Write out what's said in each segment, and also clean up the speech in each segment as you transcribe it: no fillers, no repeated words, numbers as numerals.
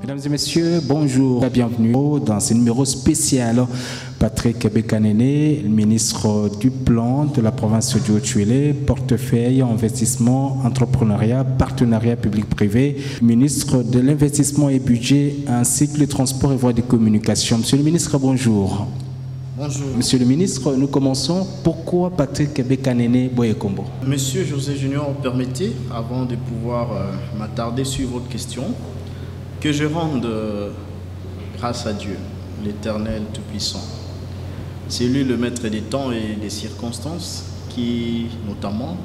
Mesdames et messieurs, bonjour et bienvenue dans ce numéro spécial. Patrick Bekanene, ministre du Plan de la province du Haut-Uélé, portefeuille investissement, entrepreneuriat, partenariat public-privé, ministre de l'investissement et budget, ainsi que le transport et voies de communication. Monsieur le ministre, bonjour. Bonjour. Monsieur le ministre, nous commençons. Pourquoi Patrick Bekanene Boyekombo? Monsieur José Junior, permettez, avant de pouvoir m'attarder sur votre question, que je rende grâce à Dieu, l'Éternel Tout-Puissant. C'est lui le maître des temps et des circonstances qui, notamment,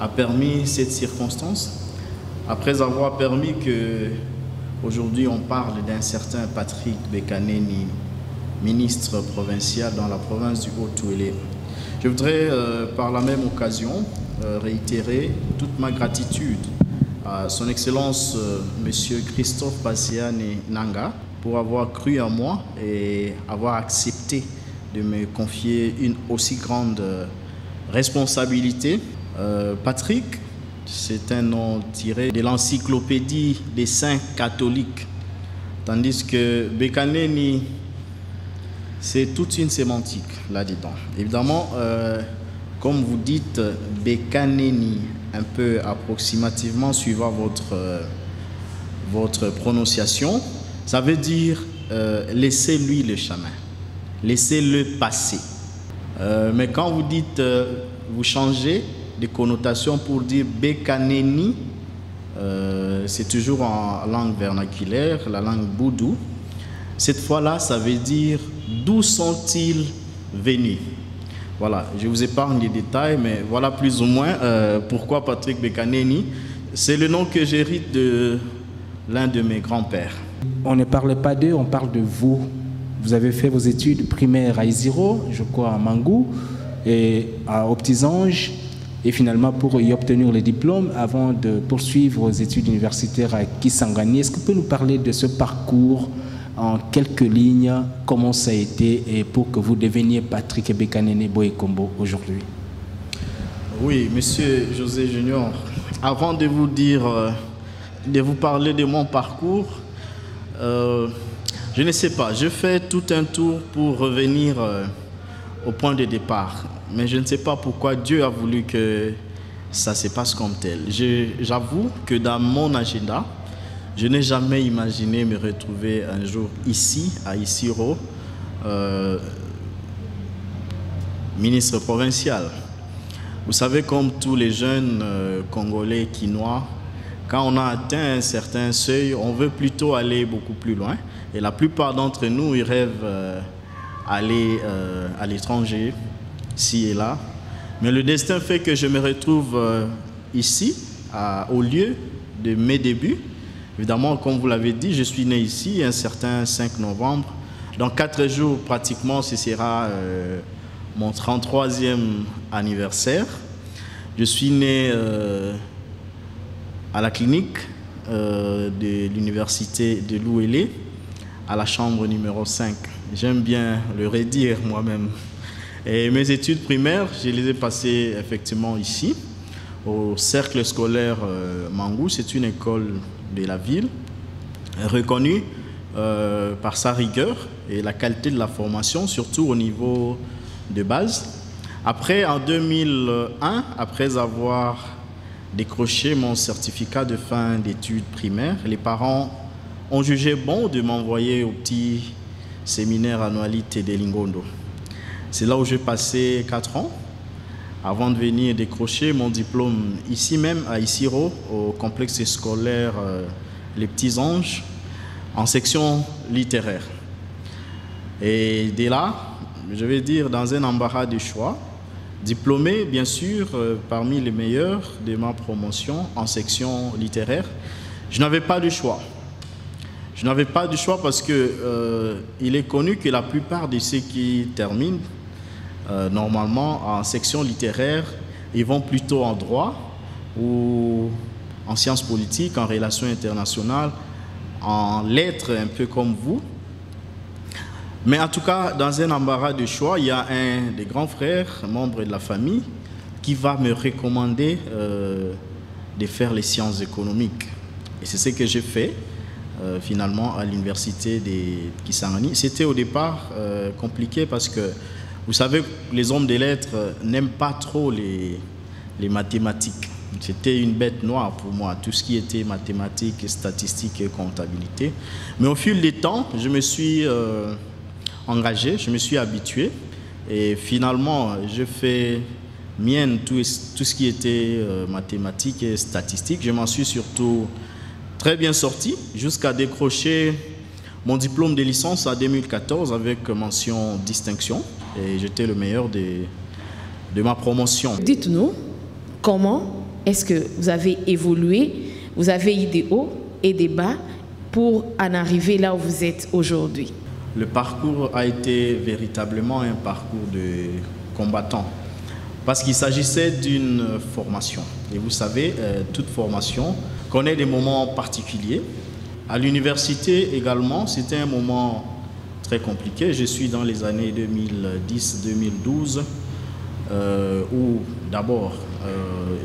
a permis cette circonstance. Après avoir permis qu'aujourd'hui on parle d'un certain Patrick Bekanene, ministre provincial dans la province du Haut-Uélé. Je voudrais, par la même occasion, réitérer toute ma gratitude à son Excellence Monsieur Christophe Bassiane Nanga pour avoir cru en moi et avoir accepté de me confier une aussi grande responsabilité. Patrick, c'est un nom tiré de l'encyclopédie des saints catholiques, tandis que Bekanene, c'est toute une sémantique là-dedans. Évidemment, comme vous dites, Bekanene, un peu approximativement suivant votre prononciation, ça veut dire laissez-lui le chemin, laissez-le passer. Mais quand vous dites, vous changez de connotation pour dire Bekanene, c'est toujours en langue vernaculaire, la langue boudou. Cette fois-là, ça veut dire d'où sont-ils venus? Voilà, je vous épargne les détails, mais voilà plus ou moins pourquoi Patrick Bekanene. C'est le nom que j'hérite de l'un de mes grands-pères. On ne parle pas d'eux, on parle de vous. Vous avez fait vos études primaires à Isiro, je crois à Mangou, et aux Petits Anges, et finalement pour y obtenir le diplôme avant de poursuivre vos études universitaires à Kisangani. Est-ce que vous pouvez nous parler de ce parcours en quelques lignes, comment ça a été et pour que vous deveniez Patrick Bekanene Boyekombo aujourd'hui? Oui, monsieur José Junior, avant de vous dire, de vous parler de mon parcours, je ne sais pas, je fais tout un tour pour revenir au point de départ, mais je ne sais pas pourquoi Dieu a voulu que ça se passe comme tel. J'avoue que dans mon agenda, je n'ai jamais imaginé me retrouver un jour ici, à Isiro, ministre provincial. Vous savez, comme tous les jeunes Congolais, Quinois, quand on a atteint un certain seuil, on veut plutôt aller beaucoup plus loin. Et la plupart d'entre nous, ils rêvent aller à l'étranger, ci et là. Mais le destin fait que je me retrouve ici, au lieu de mes débuts. Évidemment, comme vous l'avez dit, je suis né ici un certain 5 novembre. Dans 4 jours, pratiquement, ce sera mon 33e anniversaire. Je suis né à la clinique de l'université de l'Ouélé, à la chambre numéro 5. J'aime bien le redire moi-même. Et mes études primaires, je les ai passées effectivement ici, au cercle scolaire Mangou. C'est une école de la ville, reconnue par sa rigueur et la qualité de la formation, surtout au niveau de base. Après, en 2001, après avoir décroché mon certificat de fin d'études primaires, les parents ont jugé bon de m'envoyer au petit séminaire Annualité de Lingondo. C'est là où j'ai passé 4 ans avant de venir décrocher mon diplôme ici même à Isiro, au complexe scolaire Les Petits Anges, en section littéraire. Et dès là, je vais dire dans un embarras de choix, diplômé bien sûr parmi les meilleurs de ma promotion en section littéraire, je n'avais pas de choix. Je n'avais pas de choix parce que il est connu que la plupart de ceux qui terminent normalement en section littéraire, ils vont plutôt en droit ou en sciences politiques, en relations internationales, en lettres, un peu comme vous. Mais en tout cas, dans un embarras de choix, il y a un des grands frères, membre de la famille, qui va me recommander de faire les sciences économiques. Et c'est ce que j'ai fait finalement à l'université de Kisangani. C'était au départ compliqué parce que, vous savez, les hommes des lettres n'aiment pas trop les mathématiques. C'était une bête noire pour moi, tout ce qui était mathématiques, statistiques et comptabilité. Mais au fil du temps, je me suis engagé, je me suis habitué. Et finalement, je fais mienne tout ce qui était mathématiques et statistiques. Je m'en suis surtout très bien sorti jusqu'à décrocher mon diplôme de licence en 2014 avec mention distinction. Et j'étais le meilleur de ma promotion. Dites-nous, comment est-ce que vous avez évolué, vous avez eu des hauts et des bas pour en arriver là où vous êtes aujourd'hui? Le parcours a été véritablement un parcours de combattant parce qu'il s'agissait d'une formation. Et vous savez, toute formation connaît des moments particuliers. À l'université également, c'était un moment très compliqué. Je suis dans les années 2010-2012 où d'abord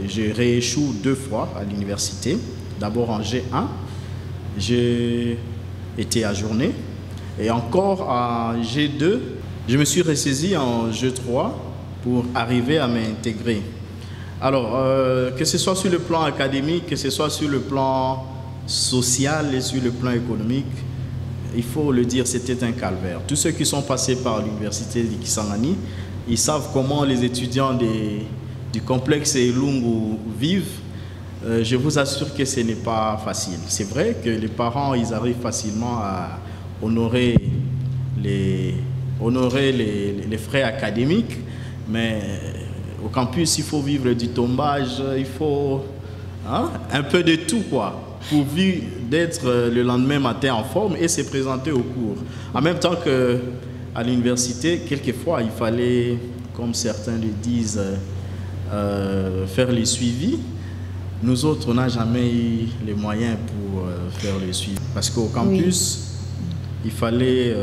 j'ai rééchoué 2 fois à l'université. D'abord en G1, j'ai été ajourné. Et encore à G2, je me suis ressaisi en G3 pour arriver à m'intégrer. Alors, que ce soit sur le plan académique, que ce soit sur le plan social et sur le plan économique, il faut le dire, c'était un calvaire. Tous ceux qui sont passés par l'université de Kisangani, ils savent comment les étudiants du complexe Elungu vivent. Je vous assure que ce n'est pas facile. C'est vrai que les parents, ils arrivent facilement à honorer les frais académiques, mais au campus, il faut vivre du tombage, il faut un peu de tout, quoi, pourvu d'être le lendemain matin en forme et se présenter au cours. En même temps qu'à l'université, quelquefois, il fallait, comme certains le disent, faire les suivis. Nous autres, on n'a jamais eu les moyens pour faire le suivi. Parce qu'au campus, il fallait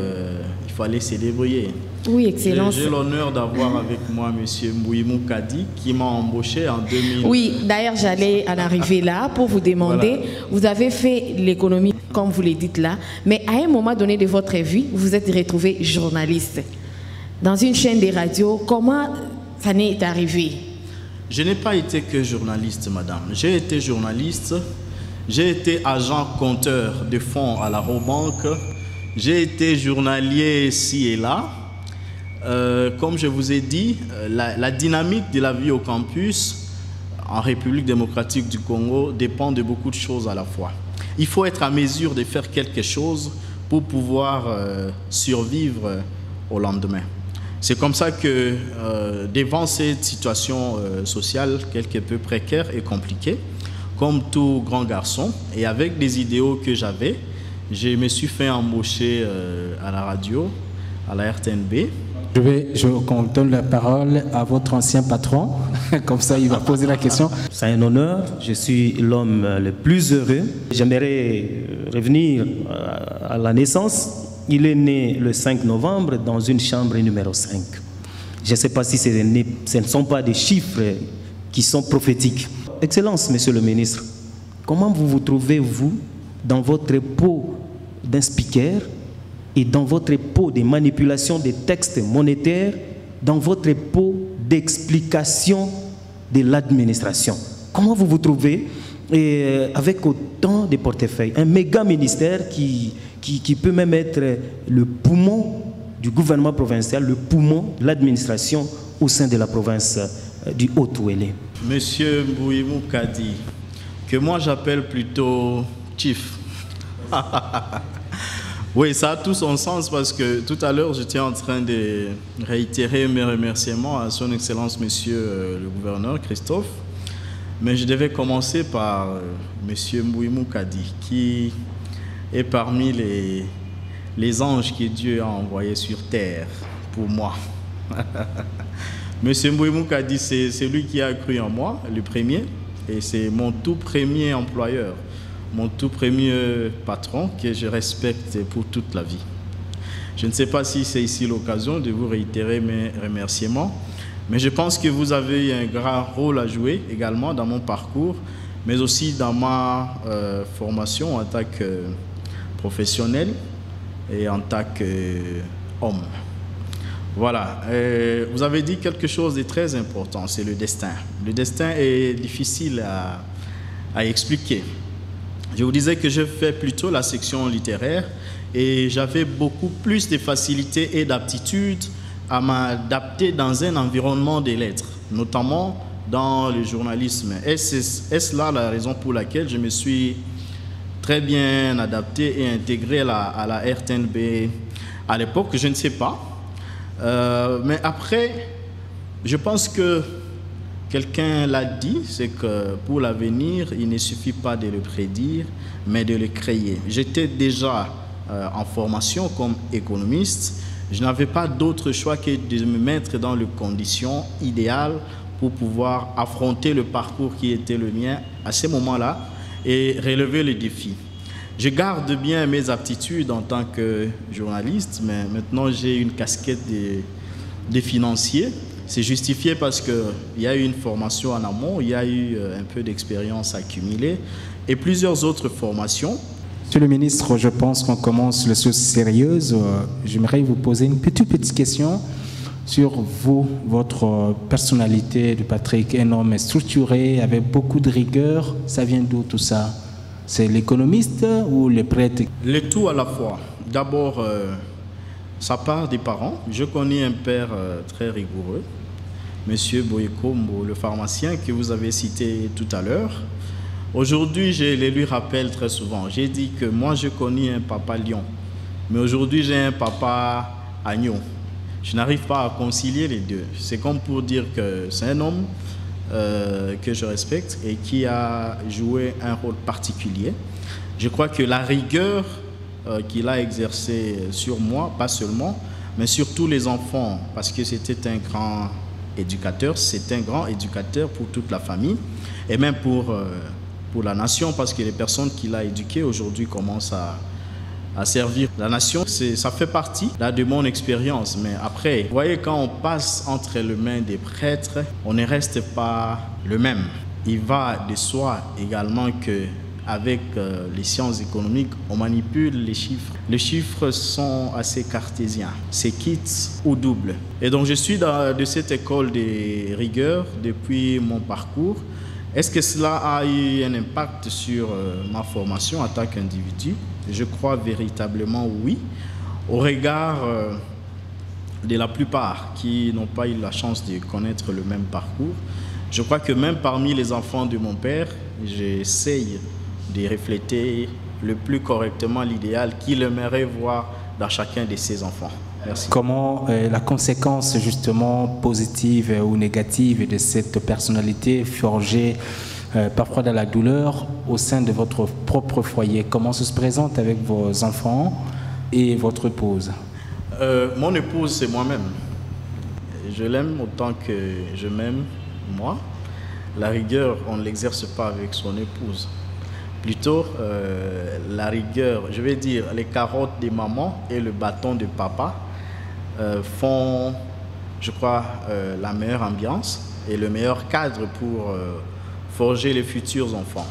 se débrouiller. Oui, Excellence. J'ai l'honneur d'avoir avec moi M. Mbouimou Kadi qui m'a embauché en 2000. Oui, d'ailleurs, j'allais en arriver là pour vous demander, voilà. Vous avez fait l'économie, comme vous le dites là, mais à un moment donné de votre vie, vous vous êtes retrouvé journaliste. Dans une chaîne de radio, comment ça n'est arrivé? Je n'ai pas été que journaliste, madame. J'ai été journaliste, j'ai été agent compteur de fonds à la Robanque, j'ai été journalier ici et là. Comme je vous ai dit, la dynamique de la vie au campus en République démocratique du Congo dépend de beaucoup de choses à la fois. Il faut être à mesure de faire quelque chose pour pouvoir survivre au lendemain. C'est comme ça que devant cette situation sociale quelque peu précaire et compliquée, comme tout grand garçon, et avec des idéaux que j'avais, je me suis fait embaucher à la radio, à la RTNB. Je donne la parole à votre ancien patron, comme ça il va poser la question. C'est un honneur, je suis l'homme le plus heureux. J'aimerais revenir à la naissance. Il est né le 5 novembre dans une chambre numéro 5. Je ne sais pas si ce ne sont pas des chiffres qui sont prophétiques. Excellence, Monsieur le ministre, comment vous trouvez, vous, dans votre peau d'un speaker et dans votre peau de manipulation des textes monétaires, dans votre peau d'explication de l'administration? Comment vous trouvez avec autant de portefeuilles? Un méga ministère qui peut même être le poumon du gouvernement provincial, le poumon de l'administration au sein de la province du Haut-Ouélé. Monsieur Mbouimou Kadi, que moi j'appelle plutôt Chief. Oui, ça a tout son sens parce que tout à l'heure, j'étais en train de réitérer mes remerciements à son Excellence, Monsieur le gouverneur Christophe. Mais je devais commencer par Monsieur Mbouimou Kadi, qui est parmi les anges que Dieu a envoyés sur terre pour moi. Monsieur Mbouimou Kadi, c'est lui qui a cru en moi, le premier, et c'est mon tout premier employeur, mon tout premier patron que je respecte pour toute la vie. Je ne sais pas si c'est ici l'occasion de vous réitérer mes remerciements, Mais je pense que vous avez eu un grand rôle à jouer également dans mon parcours, mais aussi dans ma formation en tant que professionnel et en tant qu'homme. Voilà. Vous avez dit quelque chose de très important, c'est le destin. Le destin est difficile à expliquer. Je vous disais que je fais plutôt la section littéraire et j'avais beaucoup plus de facilité et d'aptitude à m'adapter dans un environnement des lettres, notamment dans le journalisme. Est-ce là la raison pour laquelle je me suis très bien adapté et intégré à la RTNB à l'époque? Je ne sais pas. Mais après, je pense que quelqu'un l'a dit, c'est que pour l'avenir, il ne suffit pas de le prédire, mais de le créer. J'étais déjà en formation comme économiste. Je n'avais pas d'autre choix que de me mettre dans les conditions idéales pour pouvoir affronter le parcours qui était le mien à ce moment-là et relever les défis. Je garde bien mes aptitudes en tant que journaliste, mais maintenant j'ai une casquette de financier. C'est justifié parce qu'il y a eu une formation en amont, il y a eu un peu d'expérience accumulée et plusieurs autres formations. Monsieur le ministre, je pense qu'on commence les choses sérieuses. J'aimerais vous poser une petite question sur vous, votre personnalité de Patrick, un homme structuré, avec beaucoup de rigueur. Ça vient d'où tout ça? C'est l'économiste ou le prêtre? Le tout à la fois. D'abord, ça part des parents. Je connais un père très rigoureux, Monsieur Boyekombo, le pharmacien que vous avez cité tout à l'heure. Aujourd'hui, je le lui rappelle très souvent. J'ai dit que moi, je connais un papa lion, mais aujourd'hui, j'ai un papa agneau. Je n'arrive pas à concilier les deux. C'est comme pour dire que c'est un homme que je respecte et qui a joué un rôle particulier. Je crois que la rigueur qu'il a exercée sur moi, pas seulement, mais sur tous les enfants, parce que c'était un grand éducateur, c'est un grand éducateur pour toute la famille et même pour la nation, parce que les personnes qu'il a éduquées aujourd'hui commencent à servir la nation. Ça fait partie là, de mon expérience. Mais après, vous voyez, quand on passe entre les mains des prêtres, on ne reste pas le même. Il va de soi également qu'avec les sciences économiques, on manipule les chiffres. Les chiffres sont assez cartésiens. C'est kit ou double. Et donc, je suis de cette école de rigueur depuis mon parcours. Est-ce que cela a eu un impact sur ma formation en tant qu'individu? Je crois véritablement oui, au regard de la plupart qui n'ont pas eu la chance de connaître le même parcours. Je crois que même parmi les enfants de mon père, j'essaye de refléter le plus correctement l'idéal qu'il aimerait voir dans chacun de ses enfants. Merci. Comment la conséquence justement positive ou négative de cette personnalité forgée parfois dans la douleur au sein de votre propre foyer, comment ça se présente avec vos enfants et votre épouse? Mon épouse, c'est moi-même. Je l'aime autant que je m'aime moi. La rigueur, on ne l'exerce pas avec son épouse. Plutôt, la rigueur, je vais dire, les carottes des mamans et le bâton de papa font, je crois, la meilleure ambiance et le meilleur cadre pour forger les futurs enfants.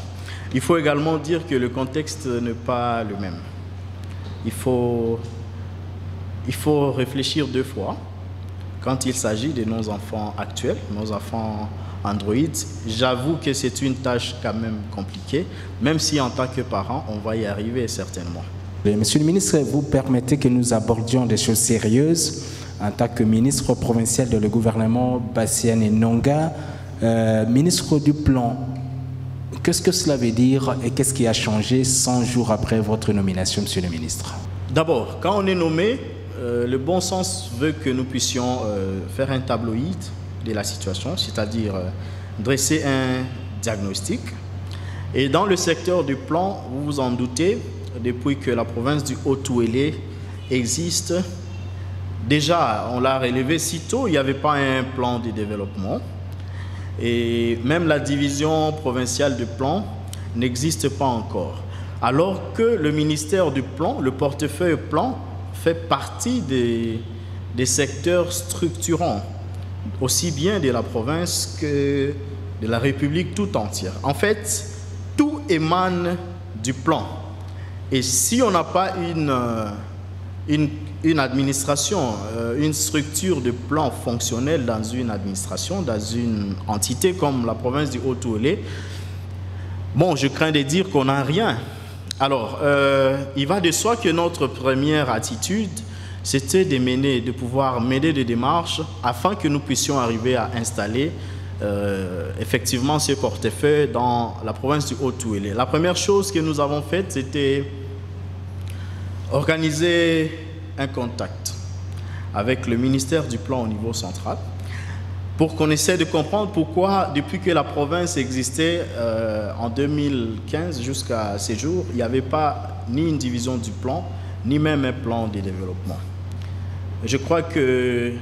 Il faut également dire que le contexte n'est pas le même. Il faut réfléchir deux fois quand il s'agit de nos enfants actuels, nos enfants Android. J'avoue que c'est une tâche quand même compliquée, même si en tant que parent, on va y arriver certainement. Monsieur le ministre, vous permettez que nous abordions des choses sérieuses en tant que ministre provincial de le gouvernement Bassiane et Nonga, ministre du Plan. Qu'est-ce que cela veut dire et qu'est-ce qui a changé 100 jours après votre nomination, monsieur le ministre? D'abord, quand on est nommé, le bon sens veut que nous puissions faire un tabloïd de la situation, c'est-à-dire dresser un diagnostic. Et dans le secteur du plan, vous vous en doutez, depuis que la province du Haut-Touélé existe, déjà, on l'a relevé si tôt, il n'y avait pas un plan de développement. Et même la division provinciale du plan n'existe pas encore. Alors que le ministère du plan, le portefeuille plan, fait partie des secteurs structurants aussi bien de la province que de la République tout entière. En fait, tout émane du plan. Et si on n'a pas une administration, une structure de plan fonctionnelle dans une administration, dans une entité comme la province du Haut-Touélé, bon, je crains de dire qu'on n'a rien. Alors, il va de soi que notre première attitude, c'était de pouvoir mener des démarches afin que nous puissions arriver à installer effectivement ce portefeuille dans la province du Haut-Touélé. La première chose que nous avons faite, c'était organiser un contact avec le ministère du Plan au niveau central pour qu'on essaie de comprendre pourquoi, depuis que la province existait en 2015 jusqu'à ces jours, il n'y avait pas ni une division du plan, ni même un plan de développement. Je crois que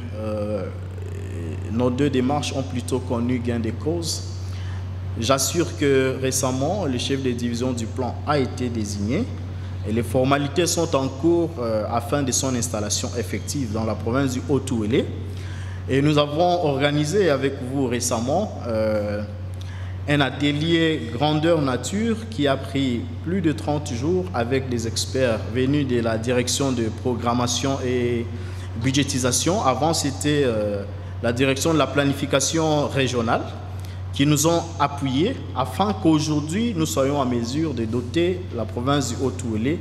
nos deux démarches ont plutôt connu gain de cause. J'assure que récemment, le chef de division du plan a été désigné et les formalités sont en cours afin de son installation effective dans la province du Haut-Touélé. Et nous avons organisé avec vous récemment un atelier grandeur nature qui a pris plus de 30 jours avec des experts venus de la direction de programmation et budgétisation. Avant, c'était la direction de la planification régionale qui nous ont appuyés afin qu'aujourd'hui, nous soyons en mesure de doter la province du Haut-Touélé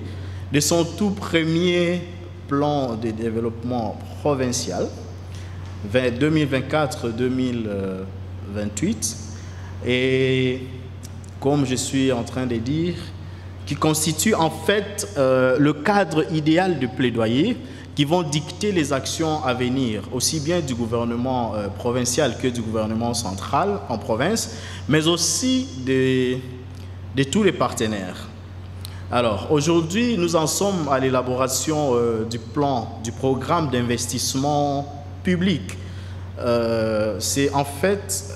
de son tout premier plan de développement provincial 2024-2028. Et comme je suis en train de dire, qui constitue en fait le cadre idéal de plaidoyer qui vont dicter les actions à venir, aussi bien du gouvernement provincial que du gouvernement central en province, mais aussi de tous les partenaires. Alors, aujourd'hui, nous en sommes à l'élaboration du programme d'investissement public. C'est en fait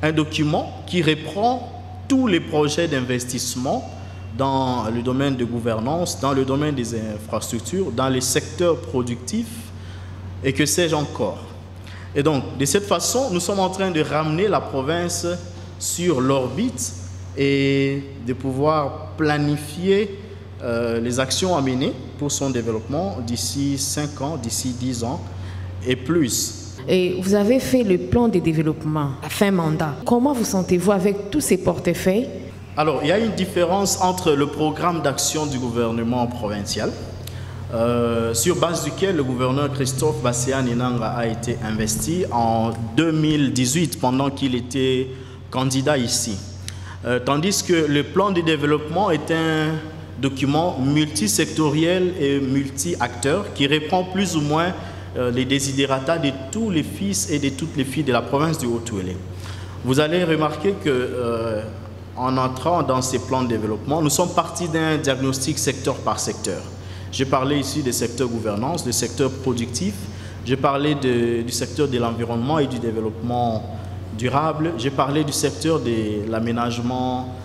un document qui reprend tous les projets d'investissement dans le domaine de gouvernance, dans le domaine des infrastructures, dans les secteurs productifs et que sais-je encore. Et donc, de cette façon, nous sommes en train de ramener la province sur l'orbite et de pouvoir planifier les actions à mener pour son développement d'ici 5 ans, d'ici 10 ans et plus. Et vous avez fait le plan de développement à fin mandat. Comment vous sentez-vous avec tous ces portefeuilles? Alors, il y a une différence entre le programme d'action du gouvernement provincial, sur base duquel le gouverneur Christophe Basséane-Enanga a été investi en 2018 pendant qu'il était candidat ici. Tandis que le plan de développement est un document multisectoriel et multi-acteurs qui reprend plus ou moins les desiderata de tous les fils et de toutes les filles de la province du Haut-Touélé. Vous allez remarquer que en entrant dans ces plans de développement, nous sommes partis d'un diagnostic secteur par secteur. J'ai parlé ici des secteurs gouvernance, des secteurs productifs, j'ai parlé du secteur de l'environnement et du développement durable, j'ai parlé du secteur de l'aménagement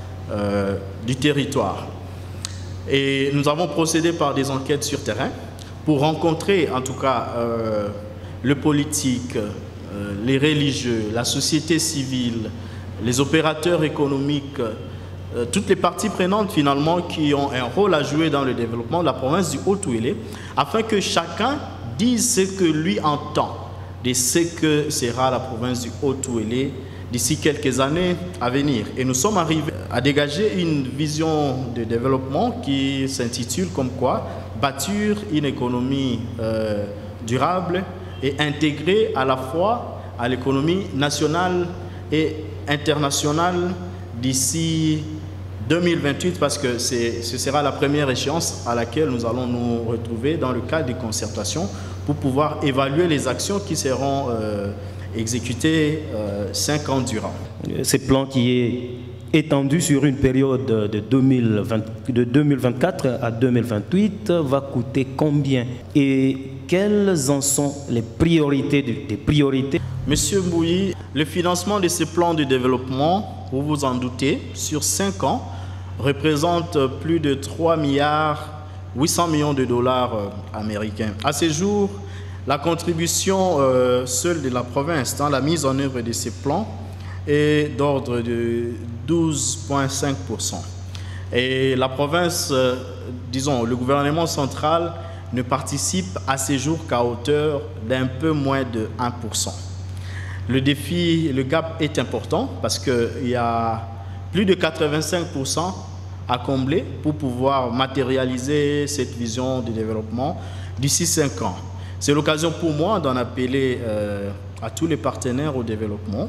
du territoire. Et nous avons procédé par des enquêtes sur terrain pour rencontrer en tout cas le politique, les religieux, la société civile, les opérateurs économiques, toutes les parties prenantes finalement qui ont un rôle à jouer dans le développement de la province du Haut-Touélé, afin que chacun dise ce que lui entend de ce que sera la province du Haut-Touélé d'ici quelques années à venir. Et nous sommes arrivés à dégager une vision de développement qui s'intitule comme quoi bâtir une économie durable et intégrée à la fois à l'économie nationale et internationale d'ici 2028, parce que ce sera la première échéance à laquelle nous allons nous retrouver dans le cadre des concertations pour pouvoir évaluer les actions qui seront exécutées 5 ans durant. Ce plan qui est étendu sur une période de 2024 à 2028 va coûter combien et quelles en sont les priorités des priorités? Monsieur Mbouyi, le financement de ce plan de développement, vous vous en doutez, sur 5 ans, représente plus de 3,8 milliards de dollars américains. À ce jour, La contribution seule de la province dans la mise en œuvre de ces plans est d'ordre de 12,5%. Et la province, disons, le gouvernement central ne participe à ces jours qu'à hauteur d'un peu moins de 1%. Le défi, le gap est important parce qu'il y a plus de 85% à combler pour pouvoir matérialiser cette vision de développement d'ici 5 ans. C'est l'occasion pour moi d'en appeler à tous les partenaires au développement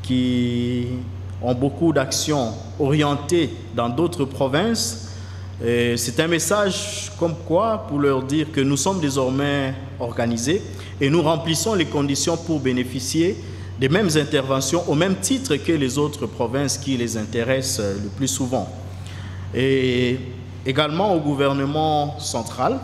qui ont beaucoup d'actions orientées dans d'autres provinces. C'est un message comme quoi pour leur dire que nous sommes désormais organisés et nous remplissons les conditions pour bénéficier des mêmes interventions au même titre que les autres provinces qui les intéressent le plus souvent. Et également au gouvernement central.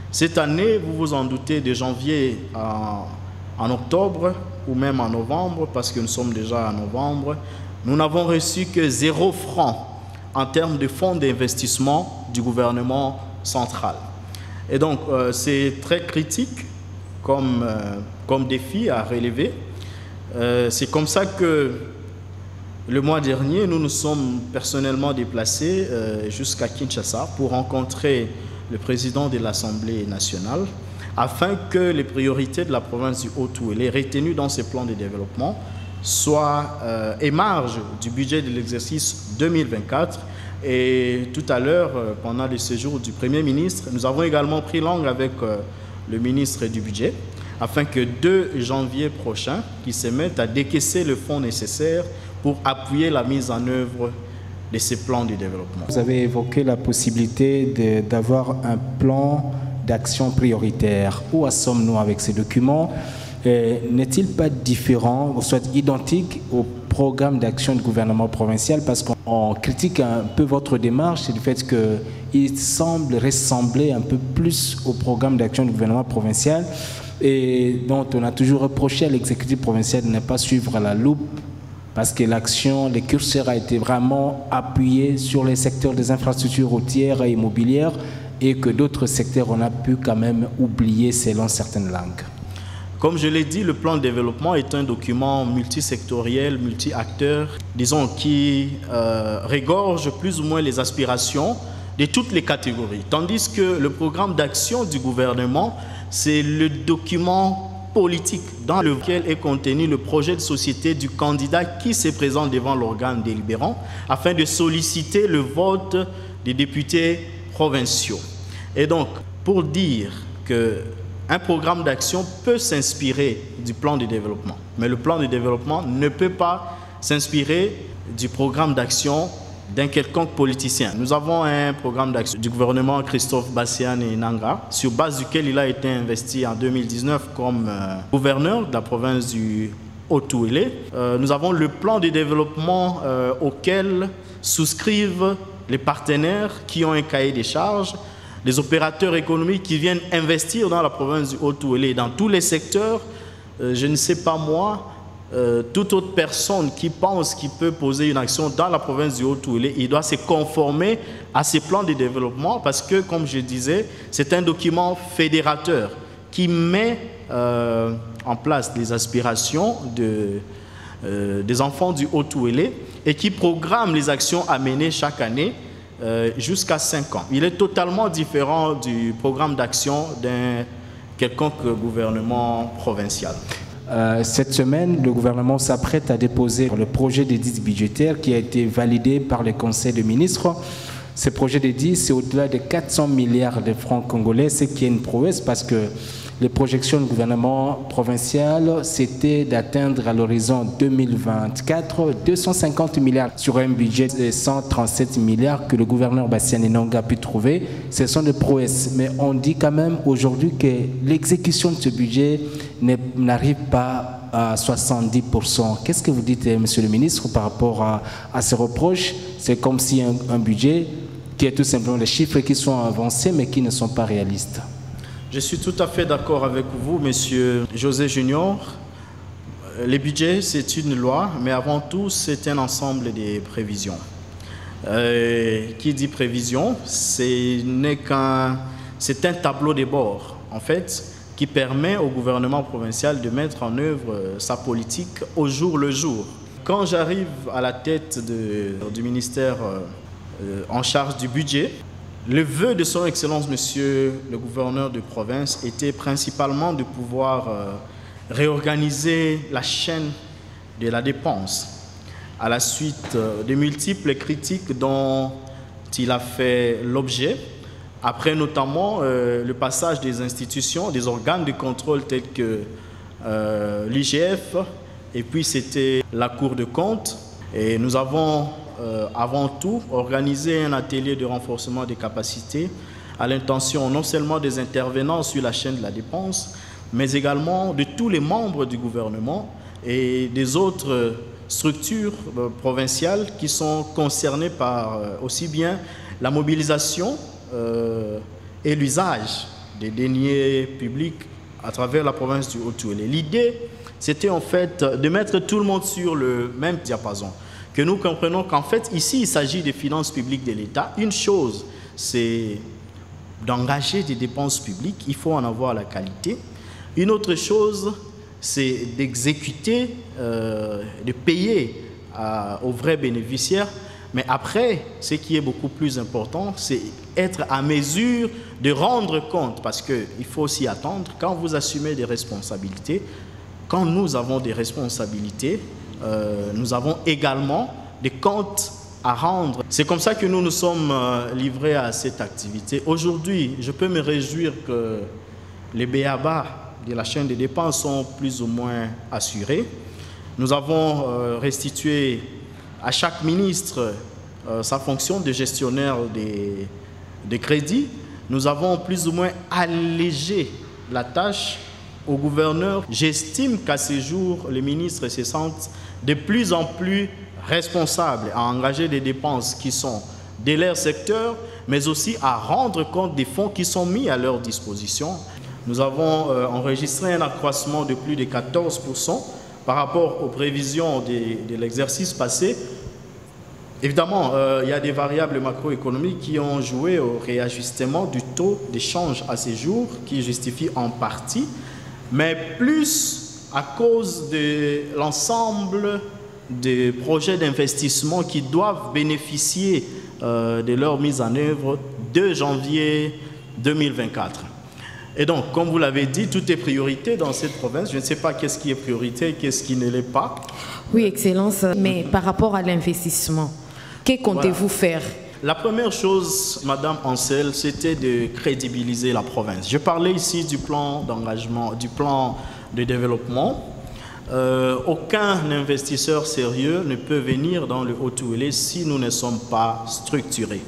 Cette année, vous vous en doutez, de janvier en octobre ou même en novembre, parce que nous sommes déjà en novembre, nous n'avons reçu que 0 franc en termes de fonds d'investissement du gouvernement central. Et donc, c'est très critique comme défi à relever. C'est comme ça que le mois dernier, nous nous sommes personnellement déplacés jusqu'à Kinshasa pour rencontrer le président de l'Assemblée nationale afin que les priorités de la province du Haut-Ouélé retenues dans ces plans de développement soient émarges du budget de l'exercice 2024. Et tout à l'heure, pendant le séjour du Premier ministre, nous avons également pris langue avec le ministre du Budget afin que 2 janvier prochain, qu'ils se mettent à décaisser le fonds nécessaire pour appuyer la mise en œuvre de ces plans de développement. Vous avez évoqué la possibilité d'avoir un plan d'action prioritaire. Où en sommes-nous avec ces documents? N'est-il pas différent, ou soit identique au programme d'action du gouvernement provincial? Parce qu'on critique un peu votre démarche, c'est le fait qu'il semble ressembler un peu plus au programme d'action du gouvernement provincial et dont on a toujours reproché à l'exécutif provincial de ne pas suivre à la loupe, parce que l'action, le curseur a été vraiment appuyé sur les secteurs des infrastructures routières et immobilières et que d'autres secteurs, on a pu quand même oublier selon certaines langues. Comme je l'ai dit, le plan de développement est un document multisectoriel, multi-acteurs, disons, qui regorge plus ou moins les aspirations de toutes les catégories. Tandis que le programme d'action du gouvernement, c'est le document politique dans lequel est contenu le projet de société du candidat qui se présente devant l'organe délibérant afin de solliciter le vote des députés provinciaux. Et donc, pour dire qu'un programme d'action peut s'inspirer du plan de développement, mais le plan de développement ne peut pas s'inspirer du programme d'action d'un quelconque politicien. Nous avons un programme d'action du gouvernement Christophe Bassiane et Nanga, sur base duquel il a été investi en 2019 comme gouverneur de la province du Haut-Ouélé. Nous avons le plan de développement auquel souscrivent les partenaires qui ont un cahier des charges, les opérateurs économiques qui viennent investir dans la province du Haut-Ouélé, dans tous les secteurs. Je ne sais pas moi, toute autre personne qui pense qu'il peut poser une action dans la province du Haut-Ouélé, il doit se conformer à ces plans de développement parce que, comme je disais, c'est un document fédérateur qui met en place les aspirations des enfants du Haut-Ouélé et qui programme les actions à mener chaque année jusqu'à 5 ans. Il est totalement différent du programme d'action d'un quelconque gouvernement provincial. Cette semaine, le gouvernement s'apprête à déposer le projet d'édit budgétaire qui a été validé par le Conseil des ministres. Ce projet d'édit, c'est au-delà de 400 milliards de francs congolais, ce qui est une prouesse parce que les projections du gouvernement provincial, c'était d'atteindre à l'horizon 2024 250 milliards sur un budget de 137 milliards que le gouverneur Bassiane Nanga a pu trouver. Ce sont des prouesses, mais on dit quand même aujourd'hui que l'exécution de ce budget n'arrive pas à 70%. Qu'est-ce que vous dites, monsieur le ministre, par rapport à ces reproches? C'est comme si un budget qui est tout simplement des chiffres qui sont avancés mais qui ne sont pas réalistes. Je suis tout à fait d'accord avec vous, monsieur José Junior. Le budget, c'est une loi, mais avant tout, c'est un ensemble de prévisions. Qui dit prévision, c'est un tableau de bord. En fait, qui permet au gouvernement provincial de mettre en œuvre sa politique au jour le jour. Quand j'arrive à la tête du ministère en charge du budget, le vœu de son Excellence, Monsieur le gouverneur de province, était principalement de pouvoir réorganiser la chaîne de la dépense. À la suite de multiples critiques dont il a fait l'objet, après notamment le passage des institutions, des organes de contrôle tels que l'IGF, et puis c'était la Cour de compte. Et nous avons avant tout organisé un atelier de renforcement des capacités à l'intention non seulement des intervenants sur la chaîne de la dépense, mais également de tous les membres du gouvernement et des autres structures provinciales qui sont concernées par aussi bien la mobilisation et l'usage des deniers publics à travers la province du Haut-Touélé. L'idée, c'était en fait de mettre tout le monde sur le même diapason, que nous comprenons qu'en fait, ici, il s'agit des finances publiques de l'État. Une chose, c'est d'engager des dépenses publiques, il faut en avoir la qualité. Une autre chose, c'est d'exécuter, de payer aux vrais bénéficiaires. Mais après, ce qui est beaucoup plus important, c'est être à mesure de rendre compte, parce qu'il faut s'y attendre, quand vous assumez des responsabilités, quand nous avons des responsabilités, nous avons également des comptes à rendre. C'est comme ça que nous nous sommes livrés à cette activité. Aujourd'hui, je peux me réjouir que les b.a.-ba de la chaîne des dépenses sont plus ou moins assurés. Nous avons restitué à chaque ministre sa fonction de gestionnaire des crédits. Nous avons plus ou moins allégé la tâche au gouverneur. J'estime qu'à ce jour, les ministres se sentent de plus en plus responsables à engager des dépenses qui sont de leur secteur, mais aussi à rendre compte des fonds qui sont mis à leur disposition. Nous avons enregistré un accroissement de plus de 14% par rapport aux prévisions de l'exercice passé. Évidemment, il y a des variables macroéconomiques qui ont joué au réajustement du taux d'échange à ces jours, qui justifie en partie, mais plus à cause de l'ensemble des projets d'investissement qui doivent bénéficier de leur mise en œuvre de janvier 2024. Et donc, comme vous l'avez dit, tout est priorité dans cette province. Je ne sais pas qu'est-ce qui est priorité et qu'est-ce qui ne l'est pas. Oui, Excellence, mais par rapport à l'investissement, que comptez-vous faire? La première chose, Madame Ansel, c'était de crédibiliser la province. Je parlais ici du plan d'engagement, du plan de développement. Aucun investisseur sérieux ne peut venir dans le Haut-Touélé si nous ne sommes pas structurés.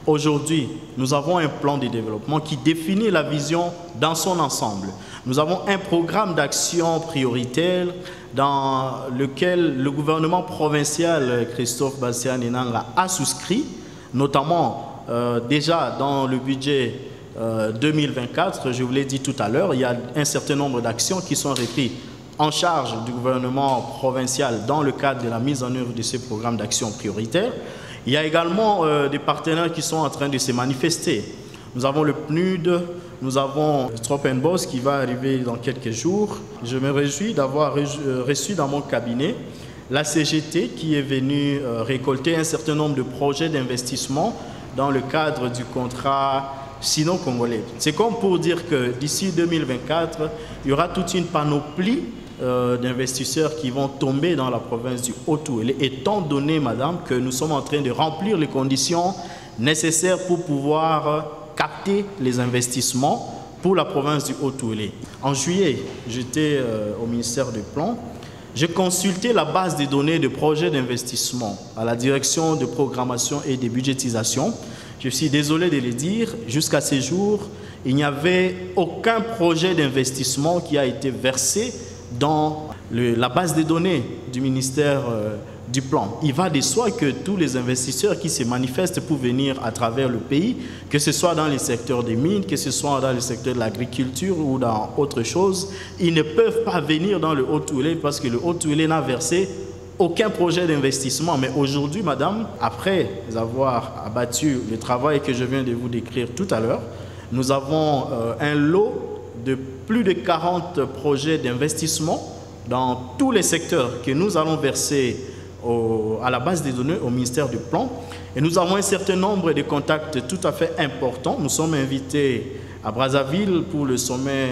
Aujourd'hui, nous avons un plan de développement qui définit la vision dans son ensemble. Nous avons un programme d'action prioritaire dans lequel le gouvernement provincial, Christophe Bassian-Enanga, a souscrit, notamment déjà dans le budget 2024, je vous l'ai dit tout à l'heure, il y a un certain nombre d'actions qui sont reprises en charge du gouvernement provincial dans le cadre de la mise en œuvre de ce programme d'action prioritaire. Il y a également des partenaires qui sont en train de se manifester. Nous avons le PNUD, nous avons Stropenbos qui va arriver dans quelques jours. Je me réjouis d'avoir reçu dans mon cabinet la CGT qui est venue récolter un certain nombre de projets d'investissement dans le cadre du contrat sino-congolais. C'est comme pour dire que d'ici 2024, il y aura toute une panoplie d'investisseurs qui vont tomber dans la province du Haut-Touélé, étant donné, madame, que nous sommes en train de remplir les conditions nécessaires pour pouvoir capter les investissements pour la province du Haut-Touélé. En juillet, j'étais au ministère des Plans. J'ai consulté la base des données de projets d'investissement à la direction de programmation et de budgétisation. Je suis désolé de le dire, jusqu'à ce jour, il n'y avait aucun projet d'investissement qui a été versé dans la base des données du ministère du Plan. Il va de soi que tous les investisseurs qui se manifestent pour venir à travers le pays, que ce soit dans les secteurs des mines, que ce soit dans le secteur de l'agriculture ou dans autre chose, ils ne peuvent pas venir dans le Haut-Touélé parce que le Haut-Touélé n'a versé aucun projet d'investissement. Mais aujourd'hui, madame, après avoir abattu le travail que je viens de vous décrire tout à l'heure, nous avons un lot de plus de 40 projets d'investissement dans tous les secteurs que nous allons verser à la base des données au ministère du Plan. Et nous avons un certain nombre de contacts tout à fait importants. Nous sommes invités à Brazzaville pour le sommet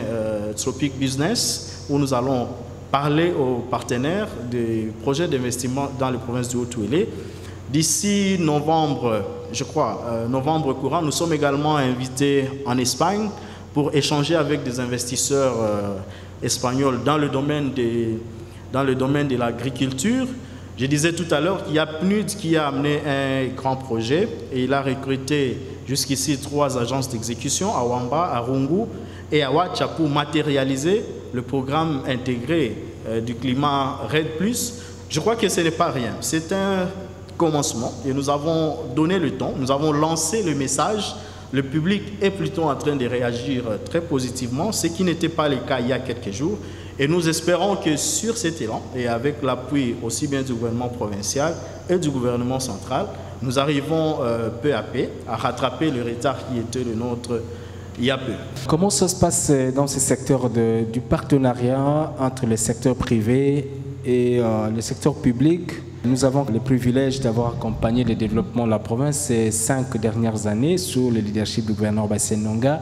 Tropic Business, où nous allons parler aux partenaires des projets d'investissement dans les provinces du Haut-Touélé. D'ici novembre, je crois, novembre courant, nous sommes également invités en Espagne pour échanger avec des investisseurs espagnols dans le domaine de l'agriculture. Je disais tout à l'heure qu'il y a PNUD qui a amené un grand projet et il a recruté jusqu'ici 3 agences d'exécution à Wamba, à Rungu et à Ouacha pour matérialiser le programme intégré du climat RED+. Je crois que ce n'est pas rien. C'est un commencement et nous avons donné le temps, nous avons lancé le message. Le public est plutôt en train de réagir très positivement, ce qui n'était pas le cas il y a quelques jours. Et nous espérons que sur cet élan, et avec l'appui aussi bien du gouvernement provincial et du gouvernement central, nous arrivons peu à peu à rattraper le retard qui était le nôtre il y a peu. Comment ça se passe dans ce secteur du partenariat entre le secteur privé et le secteur public? Nous avons le privilège d'avoir accompagné le développement de la province ces 5 dernières années sous le leadership du gouverneur Bassène Nonga.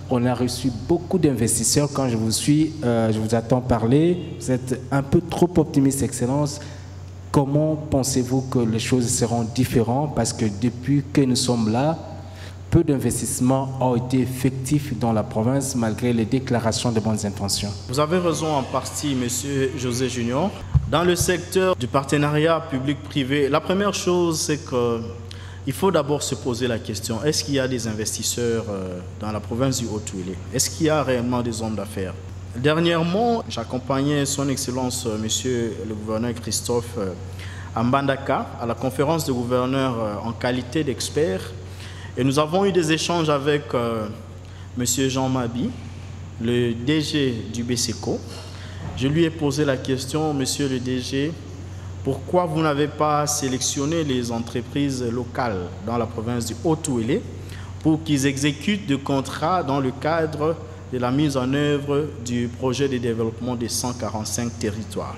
On a reçu beaucoup d'investisseurs. Quand je vous suis, je vous attends parler. Vous êtes un peu trop optimiste, Excellence. Comment pensez-vous que les choses seront différentes? Parce que depuis que nous sommes là, peu d'investissements ont été effectifs dans la province malgré les déclarations de bonnes intentions. Vous avez raison en partie, Monsieur José Junior. Dans le secteur du partenariat public-privé, la première chose, c'est qu'il faut d'abord se poser la question, est-ce qu'il y a des investisseurs dans la province du Haut-Touélé? Est-ce qu'il y a réellement des hommes d'affaires? Dernièrement, j'accompagnais son Excellence, Monsieur le gouverneur Christophe Mbandaka, à la conférence de gouverneurs en qualité d'expert. Et nous avons eu des échanges avec Monsieur Jean Mabi, le DG du BCECO. Je lui ai posé la question, Monsieur le DG, pourquoi vous n'avez pas sélectionné les entreprises locales dans la province du Haut-Touélé pour qu'ils exécutent des contrats dans le cadre de la mise en œuvre du projet de développement des 145 territoires?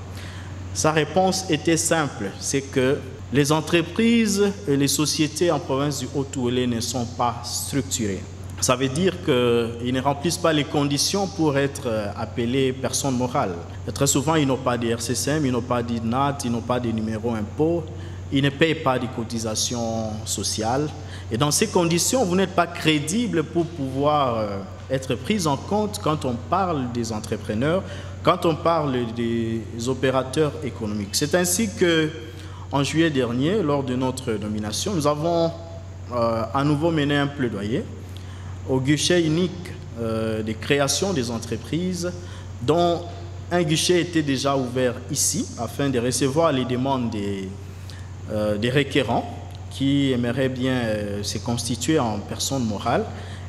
Sa réponse était simple, c'est que les entreprises et les sociétés en province du Haut-Touélé ne sont pas structurées. Ça veut dire qu'ils ne remplissent pas les conditions pour être appelés personnes morales. Et très souvent, ils n'ont pas de RCCM, ils n'ont pas d'INAT, ils n'ont pas de numéro impôt, ils ne payent pas de cotisations sociales. Et dans ces conditions, vous n'êtes pas crédible pour pouvoir être pris en compte quand on parle des entrepreneurs, quand on parle des opérateurs économiques. C'est ainsi que, en juillet dernier, lors de notre nomination, nous avons à nouveau mené un plaidoyer au guichet unique de création des entreprises, dont un guichet était déjà ouvert ici, afin de recevoir les demandes des requérants qui aimeraient bien se constituer en personne morale.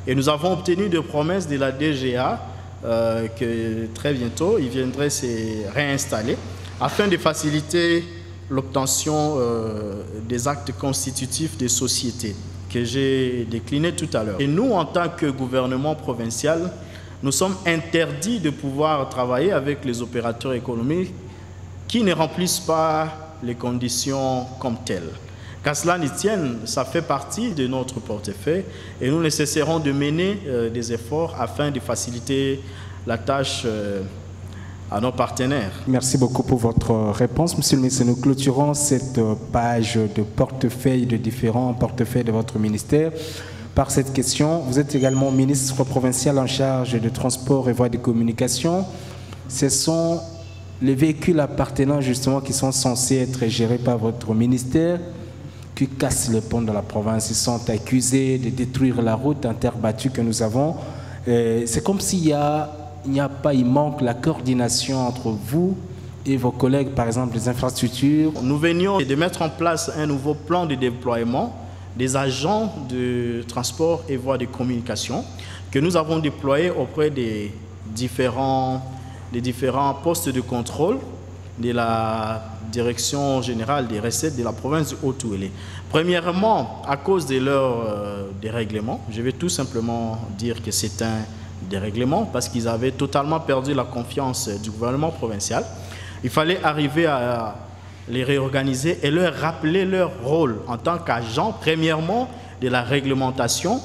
Et nous avons obtenu des promesses de la DGA que très bientôt, ils viendraient se réinstaller afin de faciliter l'obtention des actes constitutifs des sociétés que j'ai décliné tout à l'heure. Et nous, en tant que gouvernement provincial, nous sommes interdits de pouvoir travailler avec les opérateurs économiques qui ne remplissent pas les conditions comme telles. Qu'à cela n'y tienne, ça fait partie de notre portefeuille et nous ne cesserons de mener des efforts afin de faciliter la tâche à nos partenaires. Merci beaucoup pour votre réponse. Monsieur le ministre, nous clôturons cette page de portefeuille, de différents portefeuilles de votre ministère par cette question. Vous êtes également ministre provincial en charge de transport et voies de communication. Ce sont les véhicules appartenant justement qui sont censés être gérés par votre ministère qui cassent les ponts de la province. Ils sont accusés de détruire la route en terre battue que nous avons. C'est comme s'il il manque la coordination entre vous et vos collègues, par exemple, les infrastructures. Nous venions de mettre en place un nouveau plan de déploiement des agents de transport et voies de communication que nous avons déployés auprès des différents postes de contrôle de la Direction générale des recettes de la province du Haut-Touélé. Premièrement, à cause de leur dérèglement, je vais tout simplement dire que c'est un des règlements parce qu'ils avaient totalement perdu la confiance du gouvernement provincial. Il fallait arriver à les réorganiser et leur rappeler leur rôle en tant qu'agent, premièrement, de la réglementation,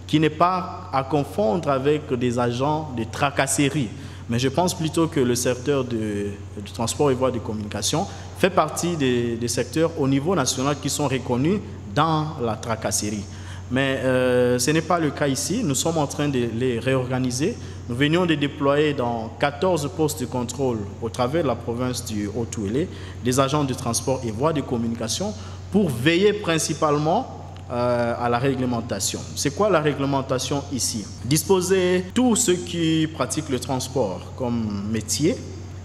qui n'est pas à confondre avec des agents de tracasserie. Mais je pense plutôt que le secteur du transport et voies de communication fait partie des secteurs au niveau national qui sont reconnus dans la tracasserie. Mais ce n'est pas le cas ici. Nous sommes en train de les réorganiser. Nous venions de déployer dans 14 postes de contrôle au travers de la province du Haut-Touélé des agents de transport et voies de communication pour veiller principalement à la réglementation. C'est quoi la réglementation ici? Disposer tous ceux qui pratiquent le transport comme métier,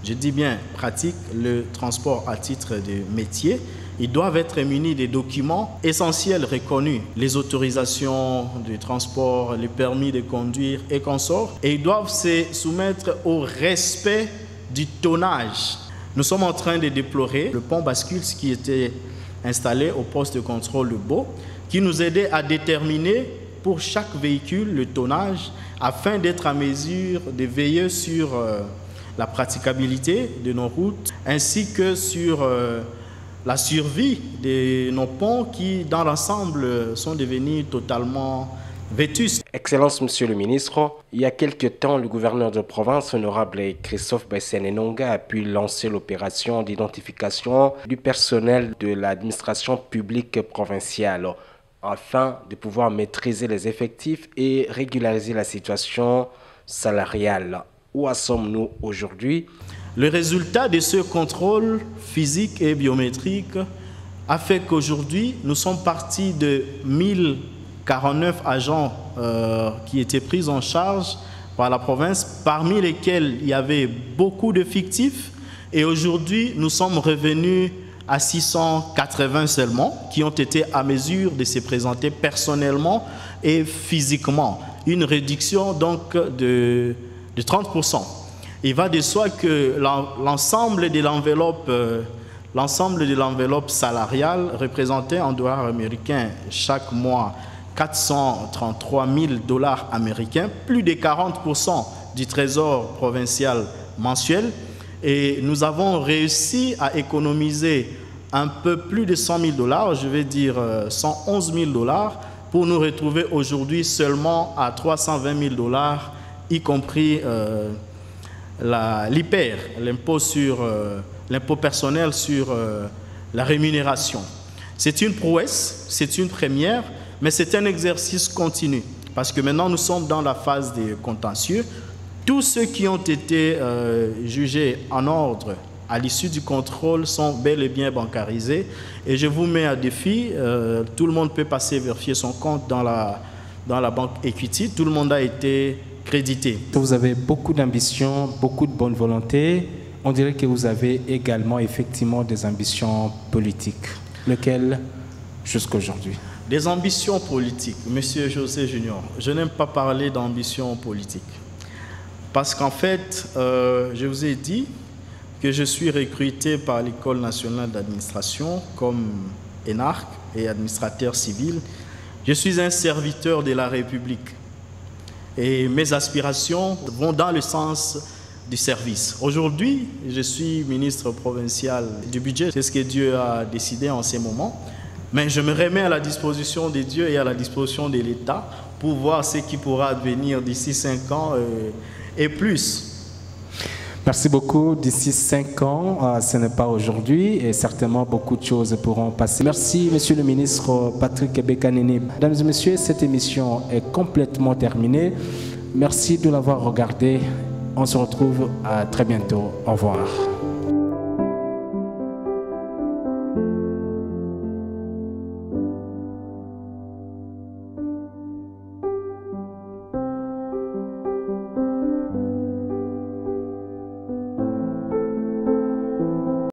je dis bien pratiquent le transport à titre de métier, ils doivent être munis des documents essentiels reconnus, les autorisations de transport, les permis de conduire et consorts, et ils doivent se soumettre au respect du tonnage. Nous sommes en train de déplorer le pont bascule qui était installé au poste de contrôle de Beau, qui nous aidait à déterminer pour chaque véhicule le tonnage afin d'être à mesure de veiller sur la praticabilité de nos routes ainsi que sur la survie de nos ponts qui, dans l'ensemble, sont devenus totalement vétustes. Excellence, Monsieur le ministre, il y a quelques temps, le gouverneur de province, honorable Christophe Besséné-Nonga, a pu lancer l'opération d'identification du personnel de l'administration publique provinciale afin de pouvoir maîtriser les effectifs et régulariser la situation salariale. Où en sommes-nous aujourd'hui? Le résultat de ce contrôle physique et biométrique a fait qu'aujourd'hui, nous sommes partis de 1049 agents qui étaient pris en charge par la province, parmi lesquels il y avait beaucoup de fictifs. Et aujourd'hui, nous sommes revenus à 680 seulement, qui ont été à mesure de se présenter personnellement et physiquement. Une réduction donc de 30%. Il va de soi que l'ensemble de l'enveloppe salariale représentait en dollars américains chaque mois 433 000 dollars américains, plus de 40% du trésor provincial mensuel. Et nous avons réussi à économiser un peu plus de 100 000 dollars, je vais dire 111 000 dollars, pour nous retrouver aujourd'hui seulement à 320 000 dollars, y compris l'IPER, l'impôt personnel sur la rémunération. C'est une prouesse, c'est une première, mais c'est un exercice continu. Parce que maintenant, nous sommes dans la phase des contentieux. Tous ceux qui ont été jugés en ordre à l'issue du contrôle sont bel et bien bancarisés. Et je vous mets à défi, tout le monde peut passer vérifier son compte dans la banque Equity. Tout le monde a été crédité. Vous avez beaucoup d'ambition, beaucoup de bonne volonté. On dirait que vous avez également effectivement des ambitions politiques. Lesquelles jusqu'à aujourd'hui? Des ambitions politiques, Monsieur José Junior. Je n'aime pas parler d'ambition politique. Parce qu'en fait, je vous ai dit que je suis recruté par l'École nationale d'administration comme énarque et administrateur civil. Je suis un serviteur de la République. Et mes aspirations vont dans le sens du service. Aujourd'hui, je suis ministre provincial du budget. C'est ce que Dieu a décidé en ces moments. Mais je me remets à la disposition de Dieu et à la disposition de l'État pour voir ce qui pourra advenir d'ici 5 ans et plus. Merci beaucoup. D'ici 5 ans, ce n'est pas aujourd'hui et certainement beaucoup de choses pourront passer. Merci, Monsieur le ministre Patrick Bekanene. Mesdames et messieurs, cette émission est complètement terminée. Merci de l'avoir regardée. On se retrouve à très bientôt. Au revoir.